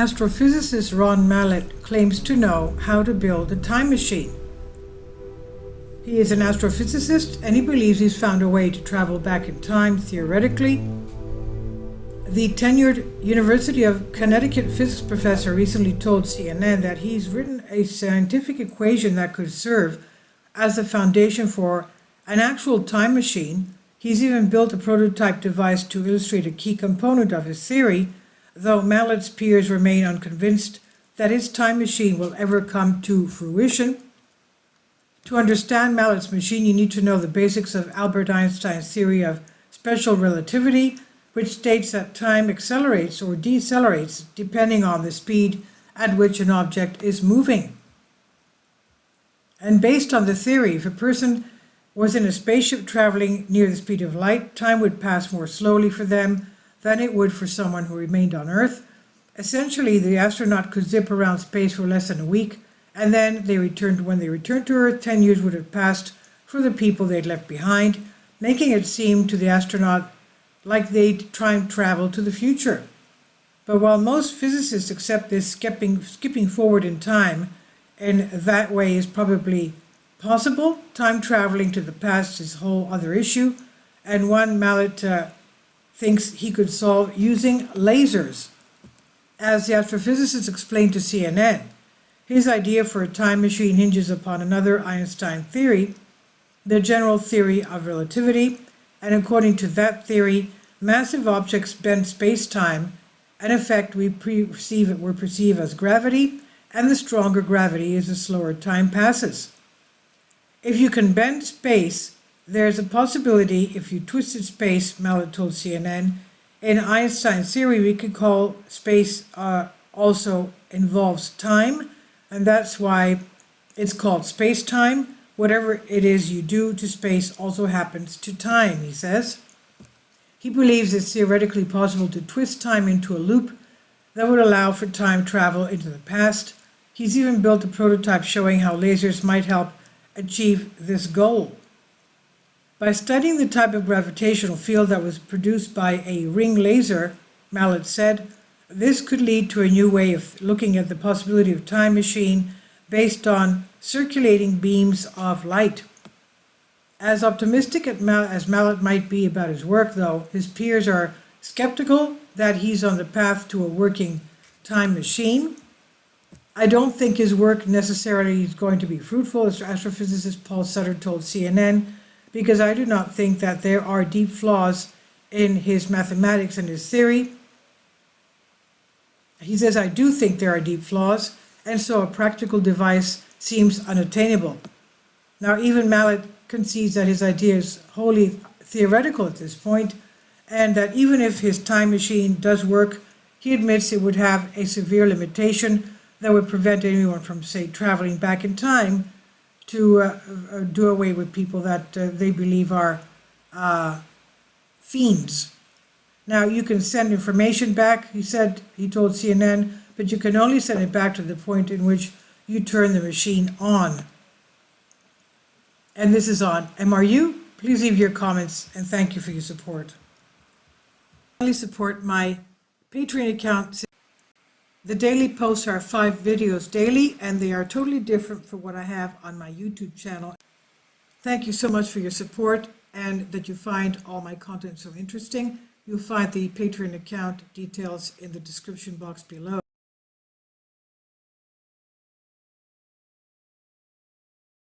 Astrophysicist Mallet claims to know how to build a time machine. He is an astrophysicist and he believes he's found a way to travel back in time theoretically. The tenured University of Connecticut physics professor recently told CNN that he's written a scientific equation that could serve as the foundation for an actual time machine. He's even built a prototype device to illustrate a key component of his theory, though Mallet's peers remain unconvinced that his time machine will ever come to fruition. To understand Mallet's machine, you need to know the basics of Albert Einstein's theory of special relativity, which states that time accelerates or decelerates depending on the speed at which an object is moving. And based on the theory, if a person was in a spaceship traveling near the speed of light, time would pass more slowly for them than it would for someone who remained on Earth. Essentially, the astronaut could zip around space for less than a week, and then when they returned to Earth, 10 years would have passed for the people they'd left behind, making it seem to the astronaut like they'd time travel to the future. But while most physicists accept this skipping forward in time, and that way is probably possible, time traveling to the past is a whole other issue, and one Mallet thinks he could solve using lasers. As the astrophysicist explained to CNN, his idea for a time machine hinges upon another Einstein theory, the general theory of relativity, and according to that theory, massive objects bend space-time, an effect we perceive as gravity, and the stronger gravity is the slower time passes. If you can bend space, there's a possibility if you twisted space, Mallet told CNN. In Einstein's theory, we could call space also involves time, and that's why it's called space-time. Whatever it is you do to space also happens to time, he says. He believes it's theoretically possible to twist time into a loop that would allow for time travel into the past. He's even built a prototype showing how lasers might help achieve this goal. By studying the type of gravitational field that was produced by a ring laser, Mallet said, this could lead to a new way of looking at the possibility of time machine based on circulating beams of light. As optimistic as Mallet might be about his work, though, his peers are skeptical that he's on the path to a working time machine. I don't think his work necessarily is going to be fruitful, as astrophysicist Paul Sutter told CNN, because I do not think that there are deep flaws in his mathematics and his theory. He says, I do think there are deep flaws, and so a practical device seems unattainable. Now, even Mallet concedes that his idea is wholly theoretical at this point, and that even if his time machine does work, he admits it would have a severe limitation that would prevent anyone from, say, traveling back in time to do away with people that they believe are fiends. Now, you can send information back, he told CNN, but you can only send it back to the point in which you turn the machine on. And this is on MRU. Please leave your comments and thank you for your support. Please support my Patreon account. The daily posts are 5 videos daily, and they are totally different from what I have on my YouTube channel. Thank you so much for your support and that you find all my content so interesting. You'll find the Patreon account details in the description box below.